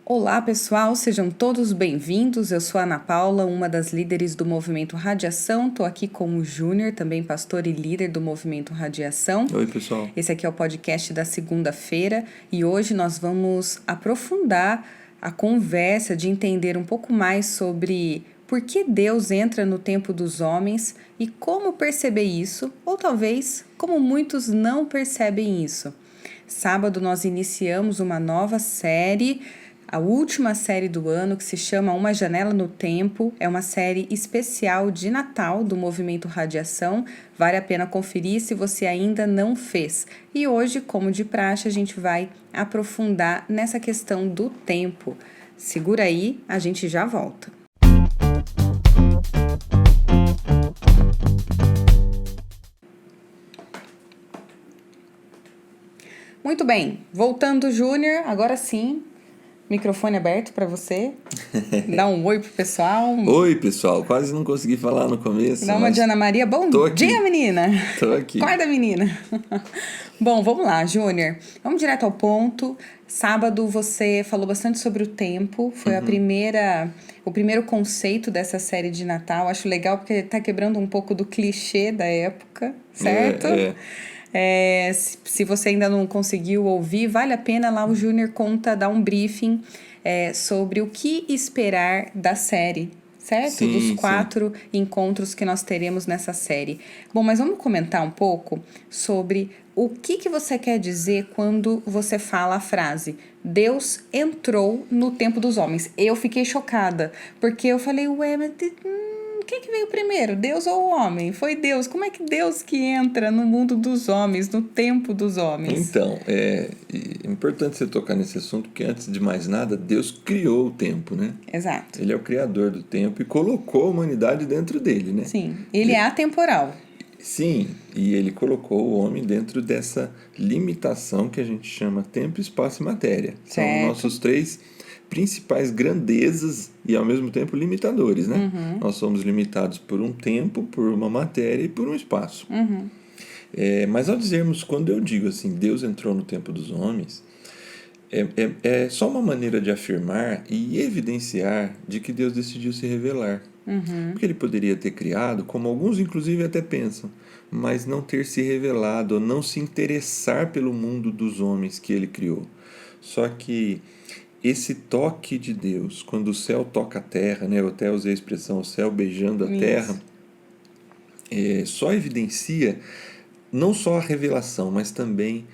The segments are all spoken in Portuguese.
Olá pessoal, sejam todos bem-vindos. Eu sou a Ana Paula, uma das líderes do Movimento Radiação. Estou aqui com o Júnior, também pastor e líder do Movimento Radiação. Oi pessoal. Esse aqui é o podcast da segunda-feira e hoje nós vamos aprofundar a conversa de entender um pouco mais sobre por que Deus entra no tempo dos homens e como perceber isso, ou talvez como muitos não percebem isso. Sábado nós iniciamos uma nova série, a última série do ano, que se chama Uma Janela no Tempo. É uma série especial de Natal do Movimento Radiação. Vale a pena conferir se você ainda não fez. E hoje, como de praxe, a gente vai aprofundar nessa questão do tempo. Segura aí, a gente já volta. Muito bem, voltando, Júnior, agora sim. Microfone aberto para você. Dá um oi pro pessoal. Oi, pessoal. Quase não consegui falar no começo. Dá uma de Ana Maria. Bom dia, menina. Tô aqui. Acorda, menina. Bom, vamos lá, Júnior. Vamos direto ao ponto. Sábado você falou bastante sobre o tempo. Foi o primeiro conceito dessa série de Natal. Acho legal porque tá quebrando um pouco do clichê da época, certo? Se você ainda não conseguiu ouvir, vale a pena. Lá o Júnior dá um briefing sobre o que esperar da série, certo? Sim, dos 4 encontros que nós teremos nessa série. Bom, mas vamos comentar um pouco sobre o que você quer dizer quando você fala a frase Deus entrou no tempo dos homens. Eu fiquei chocada, porque eu falei, mas quem que veio primeiro, Deus ou o homem? Foi Deus. Como é que Deus que entra no mundo dos homens, no tempo dos homens? Então, é importante você tocar nesse assunto, porque antes de mais nada, Deus criou o tempo, né? Exato. Ele é o criador do tempo e colocou a humanidade dentro dele, né? Sim, ele é atemporal. Sim, e ele colocou o homem dentro dessa limitação que a gente chama tempo, espaço e matéria. Certo. São nossos 3 principais grandezas e ao mesmo tempo limitadores, né? Uhum. Nós somos limitados por um tempo, por uma matéria e por um espaço. Uhum. Mas ao dizermos, quando eu digo assim, Deus entrou no tempo dos homens, é só uma maneira de afirmar e evidenciar de que Deus decidiu se revelar. Uhum. Porque ele poderia ter criado, como alguns inclusive até pensam, mas não ter se revelado, ou não se interessar pelo mundo dos homens que ele criou. Só que esse toque de Deus, quando o céu toca a terra, né? Eu até usei a expressão o céu beijando a terra, só evidencia não só a revelação, mas também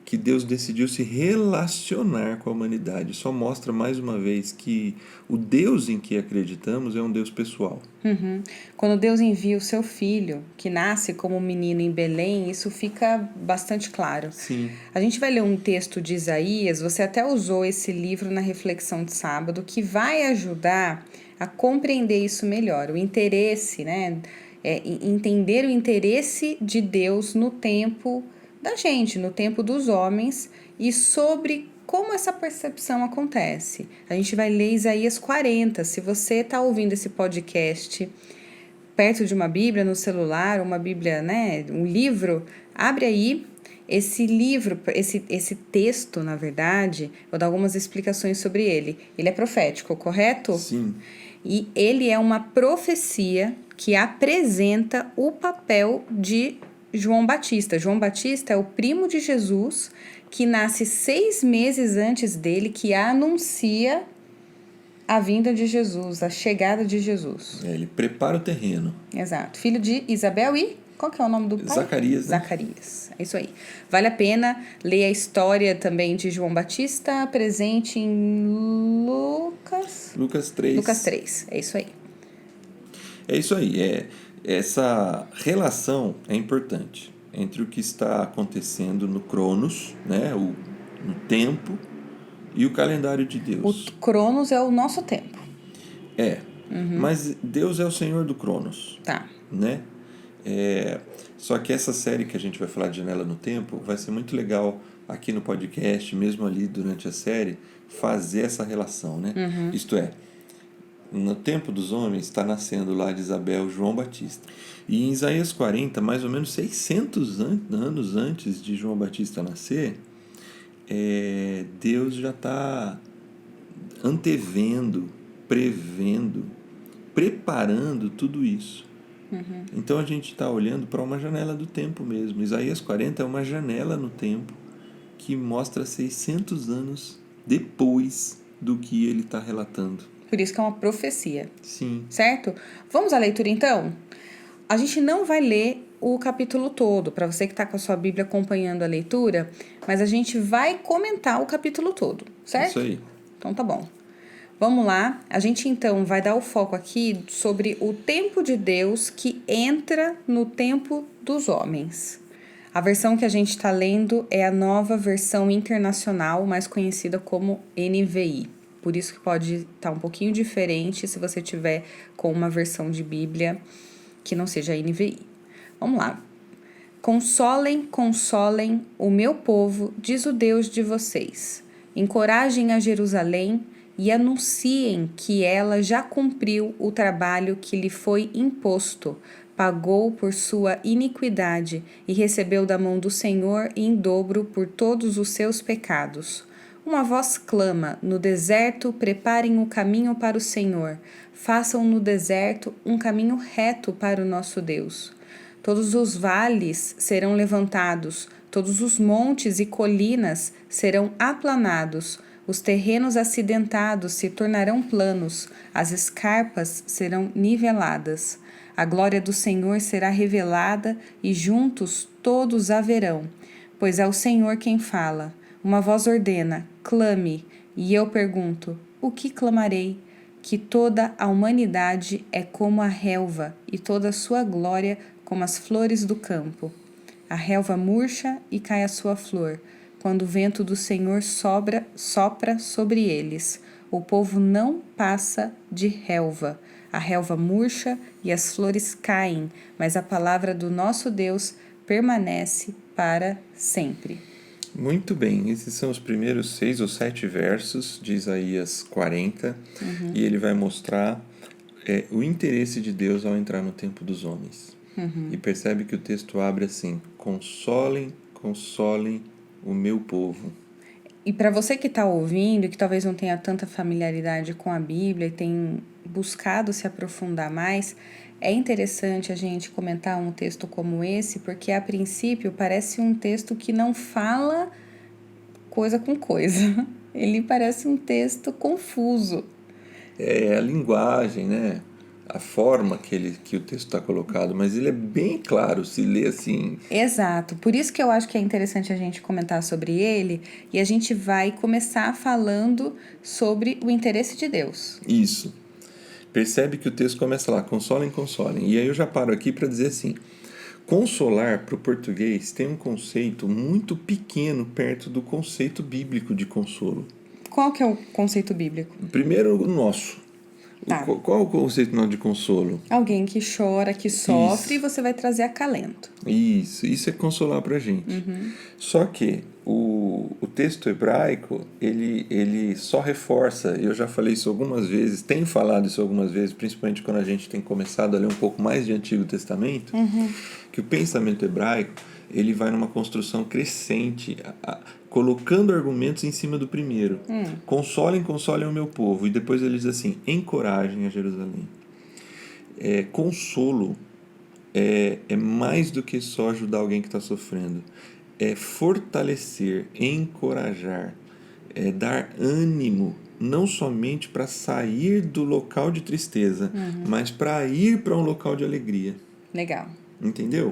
que Deus decidiu se relacionar com a humanidade. Só mostra mais uma vez que o Deus em que acreditamos é um Deus pessoal. Uhum. Quando Deus envia o seu filho, que nasce como um menino em Belém, isso fica bastante claro. Sim. A gente vai ler um texto de Isaías, você até usou esse livro na reflexão de sábado, que vai ajudar a compreender isso melhor. O interesse, né? Entender o interesse de Deus no tempo da gente, no tempo dos homens, e sobre como essa percepção acontece. A gente vai ler Isaías 40. Se você está ouvindo esse podcast perto de uma Bíblia no celular, uma Bíblia, né, um livro, abre aí esse livro, esse texto, na verdade, vou dar algumas explicações sobre ele. Ele é profético, correto? Sim. E ele é uma profecia que apresenta o papel de João Batista. João Batista é o primo de Jesus, que nasce 6 meses antes dele, que anuncia a vinda de Jesus, a chegada de Jesus. Ele prepara o terreno. Exato. Filho de Isabel e... qual que é o nome do pai? Zacarias. Né? Zacarias. É isso aí. Vale a pena ler a história também de João Batista, presente em Lucas 3. Lucas 3. É isso aí. É isso aí. Essa relação é importante entre o que está acontecendo no Cronos, né, no tempo, e o calendário de Deus. O Cronos é o nosso tempo. Mas Deus é o Senhor do Cronos. Tá. Né? Só que essa série que a gente vai falar de Janela no Tempo vai ser muito legal aqui no podcast, mesmo ali durante a série, fazer essa relação, né? Isto é, no tempo dos homens está nascendo lá de Isabel João Batista. E em Isaías 40, mais ou menos 600 anos antes de João Batista nascer, Deus já está antevendo, prevendo, preparando tudo isso. Então a gente está olhando para uma janela do tempo mesmo. Isaías 40 é uma janela no tempo que mostra 600 anos depois do que ele está relatando. Por isso que é uma profecia. Sim. Certo? Vamos à leitura então? A gente não vai ler o capítulo todo, para você que está com a sua Bíblia acompanhando a leitura, mas a gente vai comentar o capítulo todo, certo? Isso aí. Então tá bom. Vamos lá. A gente então vai dar o foco aqui sobre o tempo de Deus que entra no tempo dos homens. A versão que a gente está lendo é a Nova Versão Internacional, mais conhecida como NVI. Por isso que pode estar um pouquinho diferente se você tiver com uma versão de Bíblia que não seja NVI. Vamos lá. Consolem, consolem o meu povo, diz o Deus de vocês. Encorajem a Jerusalém e anunciem que ela já cumpriu o trabalho que lhe foi imposto, pagou por sua iniquidade e recebeu da mão do Senhor em dobro por todos os seus pecados. Uma voz clama, no deserto preparem o caminho para o Senhor, façam no deserto um caminho reto para o nosso Deus. Todos os vales serão levantados, todos os montes e colinas serão aplanados, os terrenos acidentados se tornarão planos, as escarpas serão niveladas. A glória do Senhor será revelada e juntos todos a verão, pois é o Senhor quem fala. Uma voz ordena, clame, e eu pergunto, o que clamarei? Que toda a humanidade é como a relva e toda a sua glória como as flores do campo. A relva murcha e cai a sua flor, quando o vento do Senhor sopra sobre eles. O povo não passa de relva. A relva murcha e as flores caem, mas a palavra do nosso Deus permanece para sempre. Muito bem, esses são os primeiros 6 ou 7 versos de Isaías 40, e ele vai mostrar o interesse de Deus ao entrar no tempo dos homens. E percebe que o texto abre assim, consolem, consolem o meu povo. E para você que está ouvindo, que talvez não tenha tanta familiaridade com a Bíblia e tem buscado se aprofundar mais, é interessante a gente comentar um texto como esse, porque a princípio parece um texto que não fala coisa com coisa. Ele parece um texto confuso. É a linguagem, né? A forma que o texto está colocado, mas ele é bem claro, se lê assim. Exato, por isso que eu acho que é interessante a gente comentar sobre ele, e a gente vai começar falando sobre o interesse de Deus. Isso. Percebe que o texto começa lá, consolem, consolem. E aí eu já paro aqui para dizer assim, consolar para o português tem um conceito muito pequeno perto do conceito bíblico de consolo. Qual que é o conceito bíblico? Primeiro o nosso. Tá. Qual é o conceito nosso de consolo? Alguém que chora, que sofre, e você vai trazer acalento. Isso é consolar pra gente. Só que o texto hebraico, ele só reforça, eu já falei isso algumas vezes, tenho falado isso algumas vezes, principalmente quando a gente tem começado a ler um pouco mais de Antigo Testamento, que o pensamento hebraico, ele vai numa construção crescente, colocando argumentos em cima do primeiro. Consolem, consolem o meu povo. E depois ele diz assim, encorajem a Jerusalém. Consolo é mais do que só ajudar alguém que está sofrendo. É fortalecer, encorajar, dar ânimo, não somente para sair do local de tristeza, mas para ir para um local de alegria. Legal. Entendeu?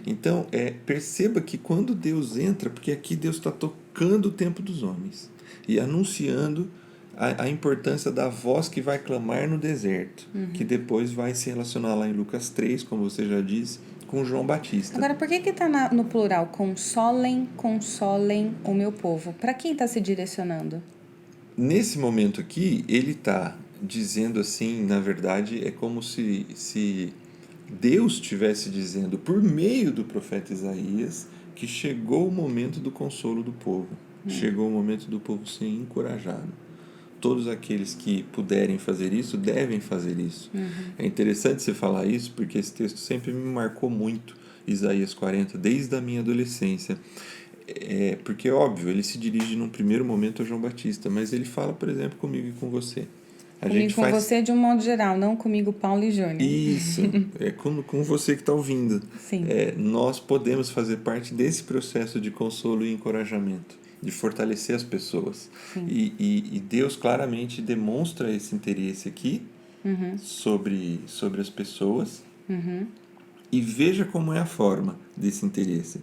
Então, perceba que quando Deus entra, porque aqui Deus está tocando o tempo dos homens e anunciando a importância da voz que vai clamar no deserto, que depois vai se relacionar lá em Lucas 3, como você já disse, com João Batista. Agora, por que está no plural? Consolem, consolem o meu povo. Para quem está se direcionando? Nesse momento aqui, ele está dizendo assim, na verdade, é como se Deus estivesse dizendo, por meio do profeta Isaías, que chegou o momento do consolo do povo. Chegou o momento do povo ser encorajado. Todos aqueles que puderem fazer isso, devem fazer isso. É interessante você falar isso, porque esse texto sempre me marcou muito, Isaías 40, desde a minha adolescência. Porque, óbvio, ele se dirige num primeiro momento a João Batista, mas ele fala, por exemplo, comigo e com você. A Comigo gente com faz você de um modo geral, não comigo, Paulo e Júnior. isso, com você que está ouvindo. Sim. Nós podemos fazer parte desse processo de consolo e encorajamento, de fortalecer as pessoas. Sim. E Deus claramente demonstra esse interesse aqui sobre as pessoas. E veja como é a forma desse interesse.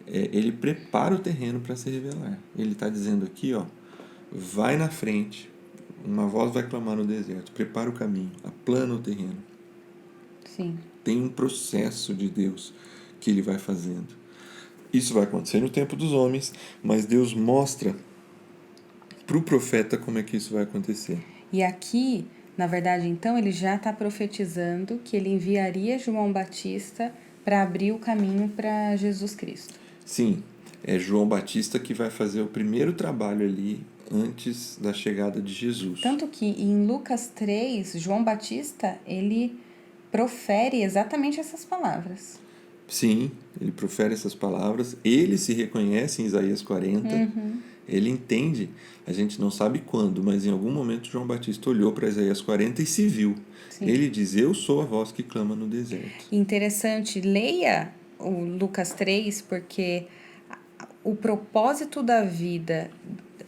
Ele prepara o terreno para se revelar. Ele está dizendo aqui, ó, vai na frente, uma voz vai clamar no deserto, prepara o caminho, aplana o terreno. Sim. Tem um processo de Deus que ele vai fazendo. Isso vai acontecer no tempo dos homens, mas Deus mostra para o profeta como é que isso vai acontecer. E aqui, na verdade, então, ele já está profetizando que ele enviaria João Batista para abrir o caminho para Jesus Cristo. Sim, é João Batista que vai fazer o primeiro trabalho ali antes da chegada de Jesus. Tanto que em Lucas 3, João Batista, ele profere exatamente essas palavras. Sim, ele profere essas palavras, ele se reconhece em Isaías 40, ele entende, a gente não sabe quando, mas em algum momento João Batista olhou para Isaías 40 e se viu. Sim. Ele diz, eu sou a voz que clama no deserto. Interessante, leia o Lucas 3, porque o propósito da vida,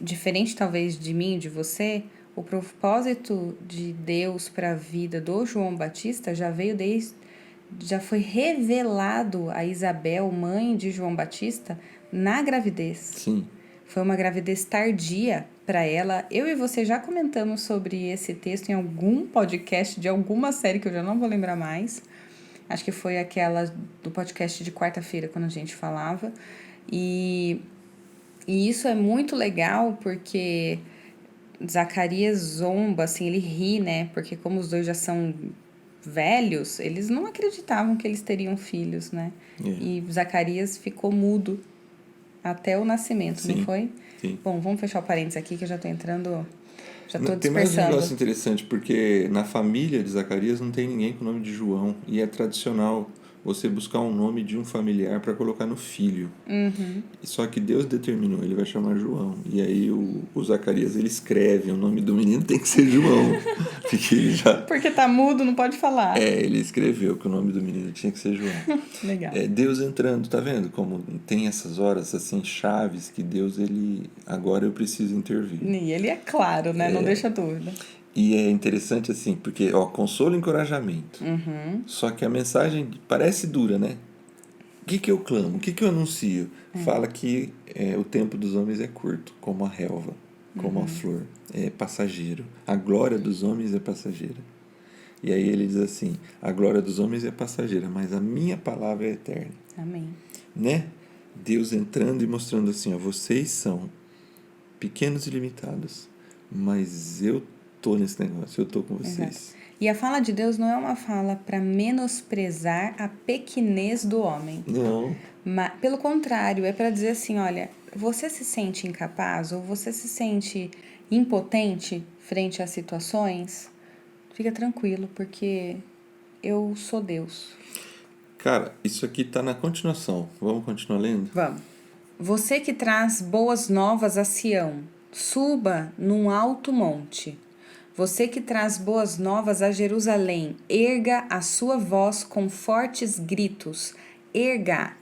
diferente talvez de mim e de você, o propósito de Deus para a vida do João Batista já foi revelado a Isabel, mãe de João Batista, na gravidez. Sim. Foi uma gravidez tardia para ela. Eu e você já comentamos sobre esse texto em algum podcast de alguma série que eu já não vou lembrar mais. Acho que foi aquela do podcast de quarta-feira, quando a gente falava. E isso é muito legal porque Zacarias zomba, assim, ele ri, né? Porque como os dois já são velhos, eles não acreditavam que eles teriam filhos, né? E Zacarias ficou mudo até o nascimento, Sim, não foi? sim. Bom, vamos fechar o parênteses aqui que eu já tô entrando, já tô Tem mais um dispersando. negócio interessante, porque na família de Zacarias não tem ninguém com o nome de João, e é tradicional você buscar um nome de um familiar para colocar no filho. Só que Deus determinou, ele vai chamar João. E aí o Zacarias, ele escreve, o nome do menino tem que ser João. Porque ele já... Porque tá mudo, não pode falar. ele escreveu que o nome do menino tinha que ser João. Legal. Deus entrando, tá vendo? Como tem essas horas, assim, chaves que Deus, ele... Agora eu preciso intervir. E ele é claro, né? Não deixa dúvida. E é interessante assim, porque, ó, consolo e encorajamento. Só que a mensagem parece dura, né? O que eu clamo? O que eu anuncio? Fala que o tempo dos homens é curto, como a relva, como a flor. É passageiro. A glória dos homens é passageira. E aí ele diz assim, a glória dos homens é passageira, mas a minha palavra é eterna. Amém. Né? Deus entrando e mostrando assim, ó, vocês são pequenos e limitados, mas eu tô nesse negócio, eu tô com vocês. Exato. E a fala de Deus não é uma fala para menosprezar a pequenez do homem. Não. Mas, pelo contrário, é para dizer assim, olha, você se sente incapaz ou você se sente impotente frente às situações? Fica tranquilo, porque eu sou Deus. Cara, isso aqui tá na continuação. Vamos continuar lendo? Vamos. Você que traz boas novas a Sião, suba num alto monte. Você que traz boas novas a Jerusalém, erga a sua voz com fortes gritos. Erga,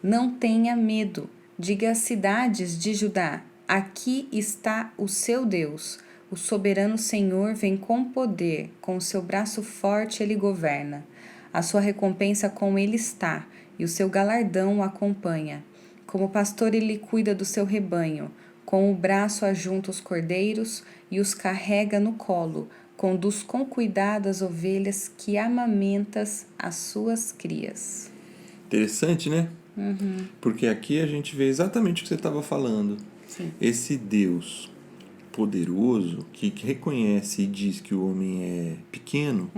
não tenha medo. Diga às cidades de Judá, aqui está o seu Deus. O soberano Senhor vem com poder, com o seu braço forte ele governa. A sua recompensa com ele está, e o seu galardão o acompanha. Como pastor ele cuida do seu rebanho, com o braço ajunta os cordeiros e os carrega no colo, conduz com cuidado as ovelhas que amamentas as suas crias. Interessante, né? Porque aqui a gente vê exatamente o que você estava falando. Sim. Esse Deus poderoso que reconhece e diz que o homem é pequeno,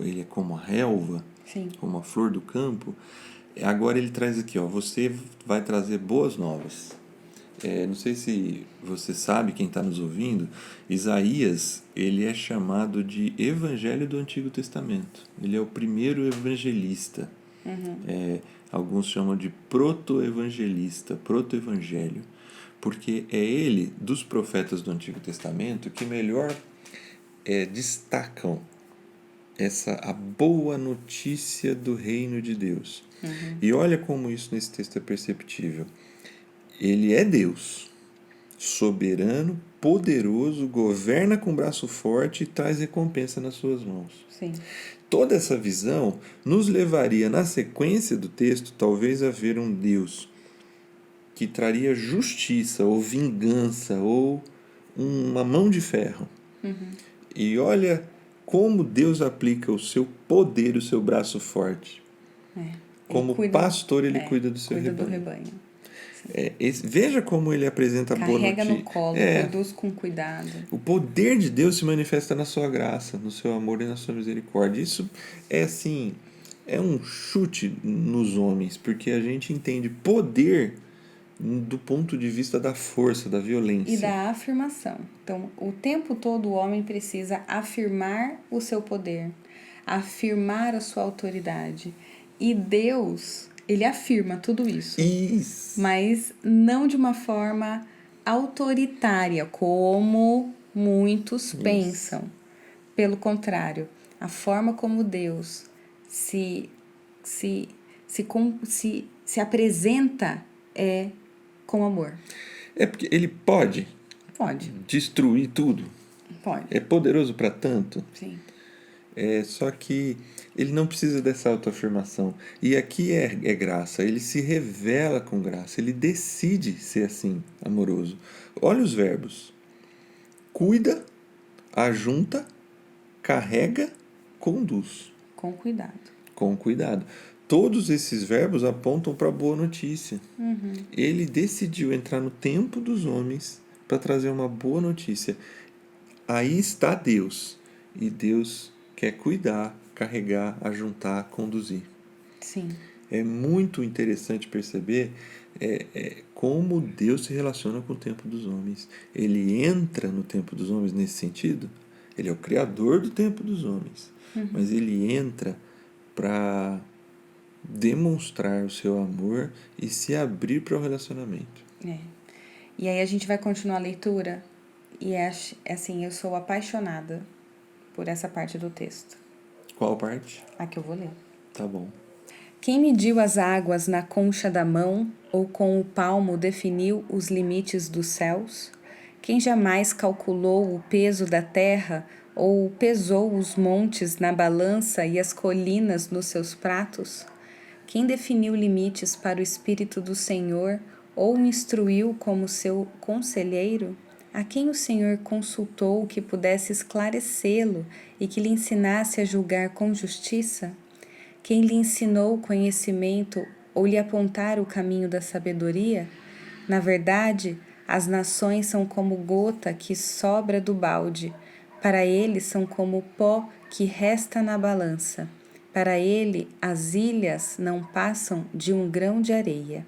ele é como a relva, Sim. como a flor do campo. Agora ele traz aqui, ó, você vai trazer boas novas. Não sei se você sabe, quem está nos ouvindo, Isaías, ele é chamado de Evangelho do Antigo Testamento. Ele é o primeiro evangelista. Alguns chamam de proto-evangelista, proto-evangelho, porque é ele, dos profetas do Antigo Testamento, que melhor destacam a boa notícia do reino de Deus. E olha como isso nesse texto é perceptível. Ele é Deus, soberano, poderoso, governa com braço forte e traz recompensa nas suas mãos. Sim. Toda essa visão nos levaria, na sequência do texto, talvez a ver um Deus que traria justiça ou vingança ou uma mão de ferro. E olha como Deus aplica o seu poder, o seu braço forte. Como pastor, ele cuida do seu rebanho. Do rebanho. Veja como ele apresenta a boa notícia. Carrega no colo, conduz com cuidado. O poder de Deus se manifesta na sua graça, no seu amor e na sua misericórdia. Isso é um chute nos homens, porque a gente entende poder do ponto de vista da força, da violência. E da afirmação. Então, o tempo todo o homem precisa afirmar o seu poder, afirmar a sua autoridade. E Deus, ele afirma tudo isso. Mas não de uma forma autoritária, como muitos pensam. Pelo contrário, a forma como Deus se apresenta é com amor. É porque ele pode destruir tudo. Pode. É poderoso para tanto. Sim. Só que ele não precisa dessa autoafirmação. E aqui é graça. Ele se revela com graça. Ele decide ser assim, amoroso. Olha os verbos. Cuida, ajunta, carrega, conduz. Com cuidado. Com cuidado. Todos esses verbos apontam para a boa notícia. Ele decidiu entrar no tempo dos homens para trazer uma boa notícia. Aí está Deus. E Deus quer cuidar, carregar, ajuntar, conduzir. Sim. É muito interessante perceber como Deus se relaciona com o tempo dos homens. Ele entra no tempo dos homens nesse sentido. Ele é o criador do tempo dos homens. Mas ele entra para demonstrar o seu amor e se abrir para o relacionamento. E aí a gente vai continuar a leitura. E assim, eu sou apaixonada por essa parte do texto. Qual parte? A que eu vou ler. Tá bom. Quem mediu as águas na concha da mão, ou com o palmo definiu os limites dos céus? Quem jamais calculou o peso da terra, ou pesou os montes na balança e as colinas nos seus pratos? Quem definiu limites para o Espírito do Senhor, ou o instruiu como seu conselheiro? A quem o Senhor consultou que pudesse esclarecê-lo e que lhe ensinasse a julgar com justiça? Quem lhe ensinou o conhecimento ou lhe apontar o caminho da sabedoria? Na verdade, as nações são como gota que sobra do balde. Para ele são como pó que resta na balança. Para ele, as ilhas não passam de um grão de areia.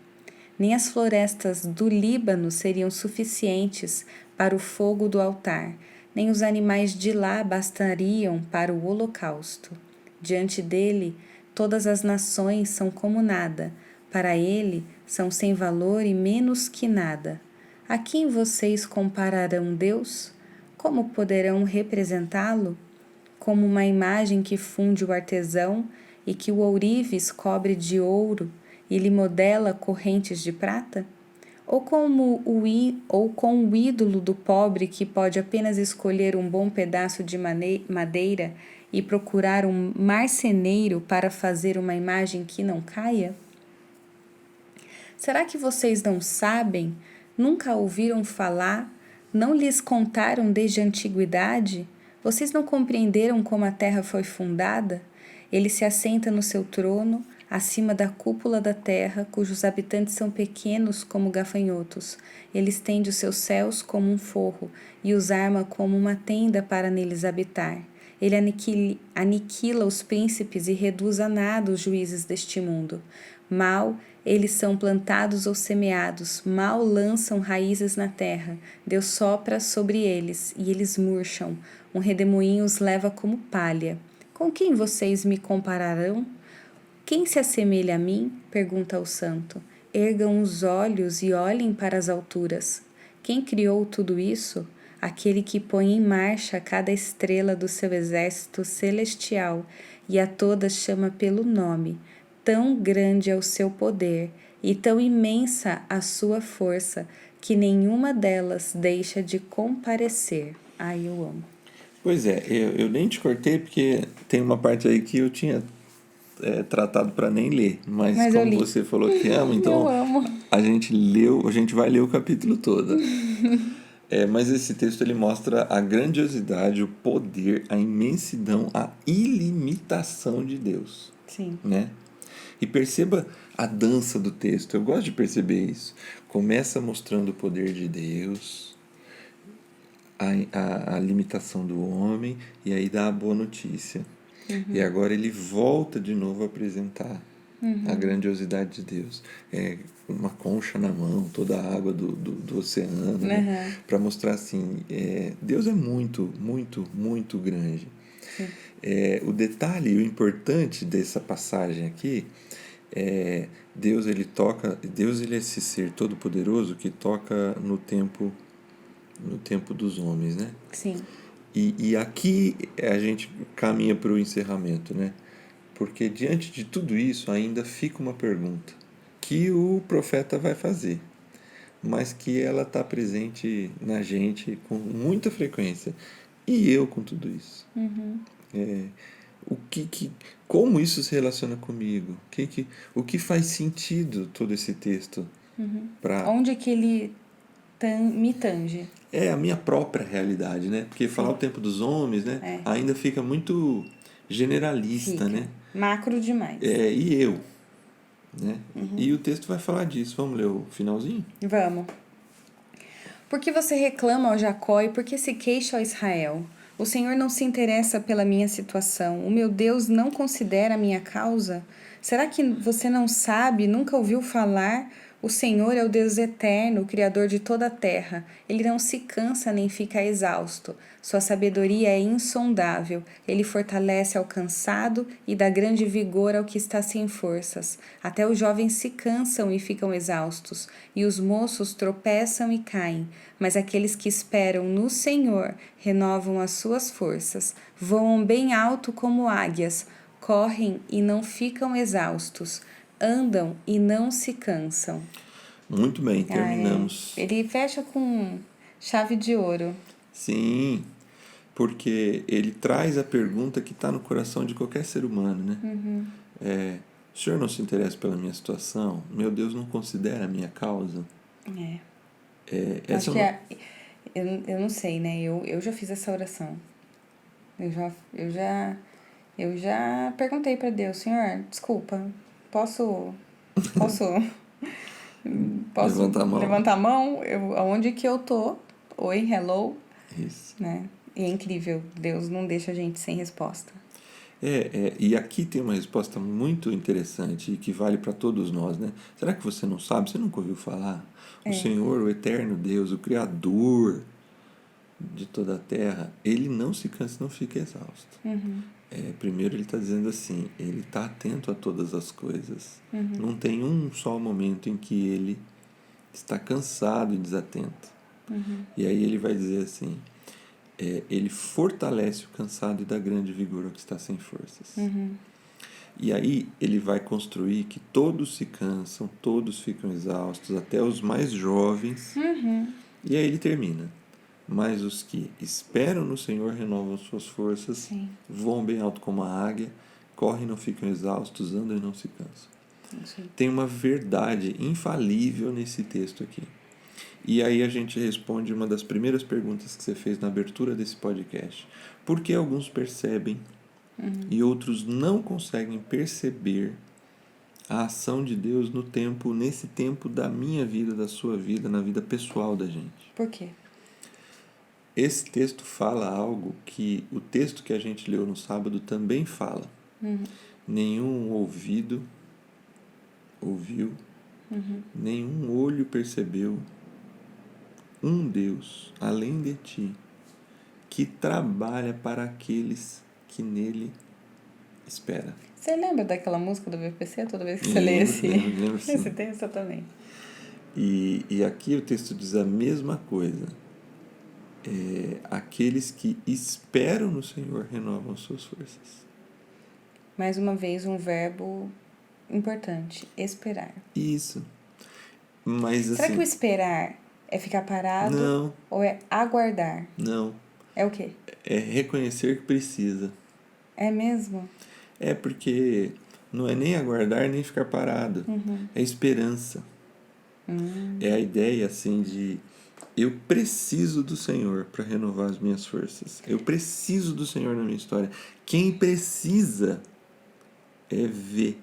Nem as florestas do Líbano seriam suficientes para o fogo do altar, nem os animais de lá bastariam para o holocausto. Diante dele, todas as nações são como nada, para ele são sem valor e menos que nada. A quem vocês compararão Deus? Como poderão representá-lo? Como uma imagem que funde o artesão e que o ourives cobre de ouro e lhe modela correntes de prata? Ou com o ídolo do pobre que pode apenas escolher um bom pedaço de madeira e procurar um marceneiro para fazer uma imagem que não caia? Será que vocês não sabem, nunca ouviram falar, não lhes contaram desde a antiguidade? Vocês não compreenderam como a terra foi fundada? Ele se assenta no seu trono, acima da cúpula da terra, cujos habitantes são pequenos como gafanhotos. Ele estende os seus céus como um forro e os arma como uma tenda para neles habitar. Ele aniquila os príncipes e reduz a nada os juízes deste mundo. Mal eles são plantados ou semeados, mal lançam raízes na terra. Deus sopra sobre eles e eles murcham. Um redemoinho os leva como palha. Com quem vocês me compararão? Quem se assemelha a mim? Pergunta o santo. Ergam os olhos e olhem para as alturas. Quem criou tudo isso? Aquele que põe em marcha cada estrela do seu exército celestial e a todas chama pelo nome. Tão grande é o seu poder e tão imensa a sua força que nenhuma delas deixa de comparecer. Ai, eu amo. Pois é, eu nem te cortei porque tem uma parte aí que eu tinha tratado para nem ler, mas Mas eu como li. você falou que ama, Eu então amo. a gente vai ler o capítulo todo. Mas esse texto ele mostra a grandiosidade, o poder, a imensidão, a ilimitação de Deus, Sim. né? E perceba a dança do texto. Eu gosto de perceber isso. Começa mostrando o poder de Deus, a limitação do homem, e aí dá a boa notícia. E agora ele volta de novo a apresentar a grandiosidade de Deus. Uma concha na mão, toda a água do oceano, né? Para mostrar assim, Deus é muito, muito, muito grande. O detalhe, o importante dessa passagem aqui Deus ele é esse ser todo poderoso que toca no tempo dos homens, né? Sim. E aqui a gente caminha para o encerramento, né? Porque diante de tudo isso ainda fica uma pergunta que o profeta vai fazer, mas que ela está presente na gente com muita frequência. E eu com tudo isso? O como isso se relaciona comigo? O que faz sentido todo esse texto para Onde que ele me tange? a minha própria realidade, né? Porque falar o tempo dos homens, né? Ainda fica muito generalista, Fica. né? Macro demais. E eu, né? E o texto vai falar disso. Vamos ler o finalzinho? Vamos. Por que você reclama ao Jacó e por que se queixa ao Israel? O Senhor não se interessa pela minha situação. O meu Deus não considera a minha causa? Será que você não sabe, nunca ouviu falar? O Senhor é o Deus eterno, o Criador de toda a terra. Ele não se cansa nem fica exausto. Sua sabedoria é insondável. Ele fortalece ao cansado e dá grande vigor ao que está sem forças. Até os jovens se cansam e ficam exaustos, e os moços tropeçam e caem. Mas aqueles que esperam no Senhor renovam as suas forças, voam bem alto como águias, correm e não ficam exaustos, andam e não se cansam. Muito bem, terminamos. Ele fecha com chave de ouro. Sim, porque ele traz a pergunta que está no coração de qualquer ser humano, né? O Senhor não se interessa pela minha situação? Meu Deus não considera a minha causa? Acho que eu não sei, né? Eu já fiz essa oração. Eu já perguntei para Deus, Senhor, desculpa, posso levantar a mão? Aonde que eu tô? Oi, hello, Isso. né? E é incrível, Deus não deixa a gente sem resposta. E aqui tem uma resposta muito interessante e que vale para todos nós, né? Será que você não sabe? Você nunca ouviu falar? O Senhor, o eterno Deus, o Criador de toda a terra, ele não se cansa, não fica exausto. Primeiro ele está dizendo assim, ele está atento a todas as coisas. Não tem um só momento em que ele está cansado e desatento. E aí ele vai dizer assim, ele fortalece o cansado e dá grande vigor ao que está sem forças. E aí ele vai construir que todos se cansam, todos ficam exaustos, até os mais jovens. E aí ele termina. Mas os que esperam no Senhor renovam suas forças, Sim. voam bem alto como a águia, correm e não ficam exaustos, andam e não se cansam. Sim. Tem uma verdade infalível nesse texto aqui. E aí a gente responde uma das primeiras perguntas que você fez na abertura desse podcast. Por que alguns percebem e outros não conseguem perceber a ação de Deus nesse tempo da minha vida, da sua vida, na vida pessoal da gente? Por quê? Esse texto fala algo que o texto que a gente leu no sábado também fala. Nenhum ouvido ouviu, nenhum olho percebeu um Deus, além de ti, que trabalha para aqueles que nele Espera. Você lembra daquela música do VPC toda vez que você lê esse, Lembro sim. esse texto também? E aqui o texto diz a mesma coisa. Aqueles que esperam no Senhor renovam suas forças. Mais uma vez, um verbo importante: esperar. Isso. Mas Será que o assim, esperar é ficar parado não, ou é aguardar? não. É o quê? É reconhecer que precisa. É mesmo? É porque não é nem aguardar nem ficar parado. É esperança. É a ideia assim de eu preciso do Senhor para renovar as minhas forças. Eu preciso do Senhor na minha história. Quem precisa é ver,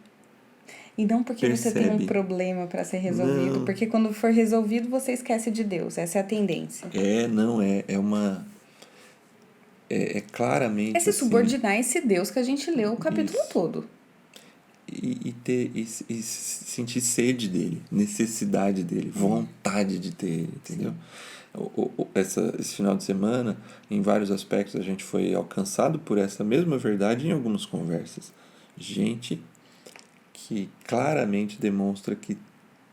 E não porque você tem um percebe. problema para ser resolvido, Não, porque quando for resolvido você esquece de Deus. Essa é a tendência. não é, é uma é É claramente se assim, subordinar a esse Deus que a gente leu o capítulo isso. todo. E sentir sede dele, necessidade dele, vontade de ter ele, entendeu? Esse final de semana, em vários aspectos, a gente foi alcançado por essa mesma verdade em algumas conversas. Gente que claramente demonstra que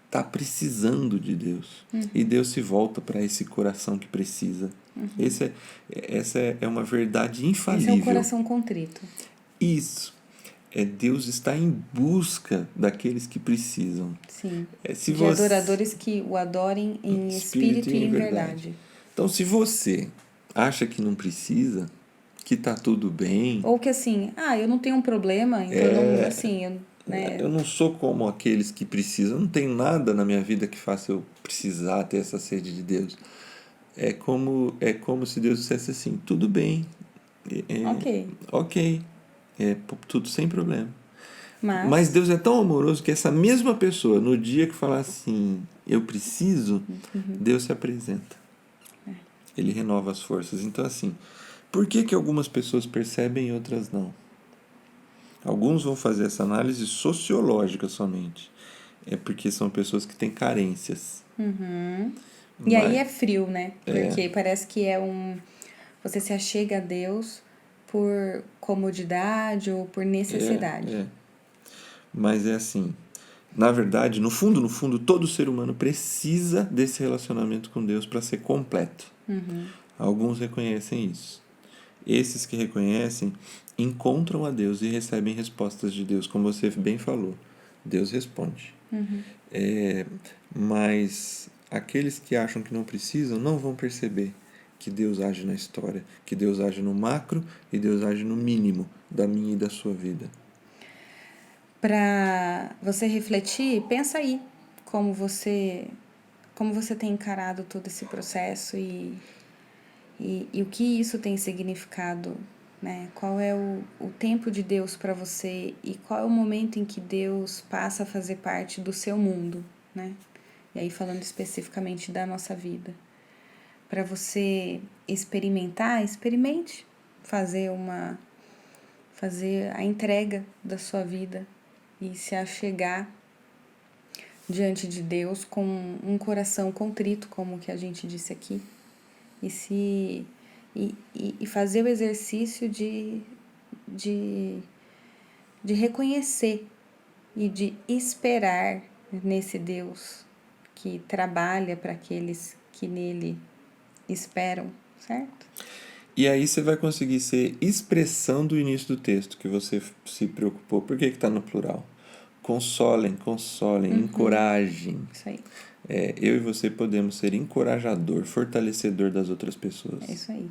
está precisando de Deus. E Deus se volta para esse coração que precisa. Essa é uma verdade Esse é o infalível. coração contrito. Isso. Deus está em busca daqueles que precisam. Sim. Se De você, adoradores que o adorem em espírito e em verdade. Então, se você acha que não precisa, que tá tudo bem, Ou que assim, eu não tenho um problema, então eu não, assim, eu não sou como aqueles que precisam, não tem nada na minha vida que faça eu precisar ter essa sede de Deus. É como se Deus dissesse assim, tudo bem, ok. ok, tudo sem problema. Mas Mas, Deus é tão amoroso que essa mesma pessoa, no dia que falar assim, eu preciso, Deus se apresenta. Ele renova as forças. Então, assim, por que algumas pessoas percebem e outras não? Alguns vão fazer essa análise sociológica somente. É porque são pessoas que têm carências. e aí Mas, é frio, né? Porque parece que é você se achega a Deus por comodidade ou por necessidade. mas é assim. Na verdade, no fundo, todo ser humano precisa desse relacionamento com Deus para ser completo. Alguns reconhecem isso. Esses que reconhecem encontram a Deus e recebem respostas de Deus, como você bem falou. Deus responde. Mas aqueles que acham que não precisam não vão perceber que Deus age na história, que Deus age no macro e Deus age no mínimo da minha e da sua vida. Para você refletir, pensa aí como você tem encarado todo esse processo e o que isso tem significado, né? Qual é o tempo de Deus para você e qual é o momento em que Deus passa a fazer parte do seu mundo, né? E aí falando especificamente da nossa vida. Para você experimente fazer a entrega da sua vida e se achegar diante de Deus com um coração contrito, como que a gente disse aqui, e fazer o exercício de reconhecer e de esperar nesse Deus que trabalha para aqueles que nele esperam, certo? E aí você vai conseguir ser expressão do início do texto que você se preocupou. Por que está no plural? Consolem, encorajem. Isso aí. Eu e você podemos ser encorajador, fortalecedor das outras pessoas. É isso aí.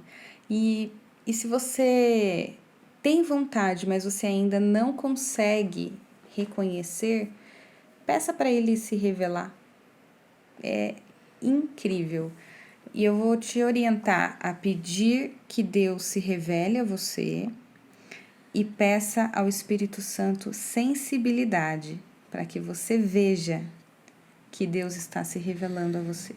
E se você tem vontade, mas você ainda não consegue reconhecer, peça para ele se revelar. É incrível. E eu vou te orientar a pedir que Deus se revele a você e peça ao Espírito Santo sensibilidade para que você veja que Deus está se revelando a você.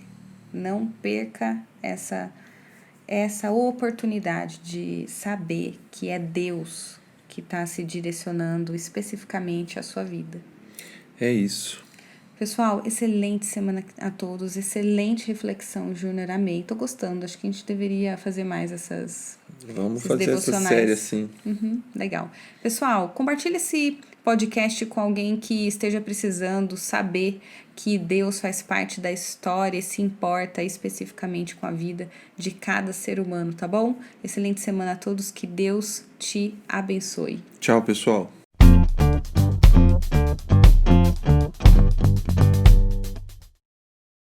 Não perca essa oportunidade de saber que é Deus que está se direcionando especificamente à sua vida. É isso. Pessoal, excelente semana a todos, excelente reflexão, Júnior, amei, tô gostando, acho que a gente deveria fazer mais Vamos esses fazer essa devocionais. série assim. Legal. Pessoal, compartilhe esse podcast com alguém que esteja precisando saber que Deus faz parte da história e se importa especificamente com a vida de cada ser humano, tá bom? Excelente semana a todos, que Deus te abençoe. Tchau, pessoal.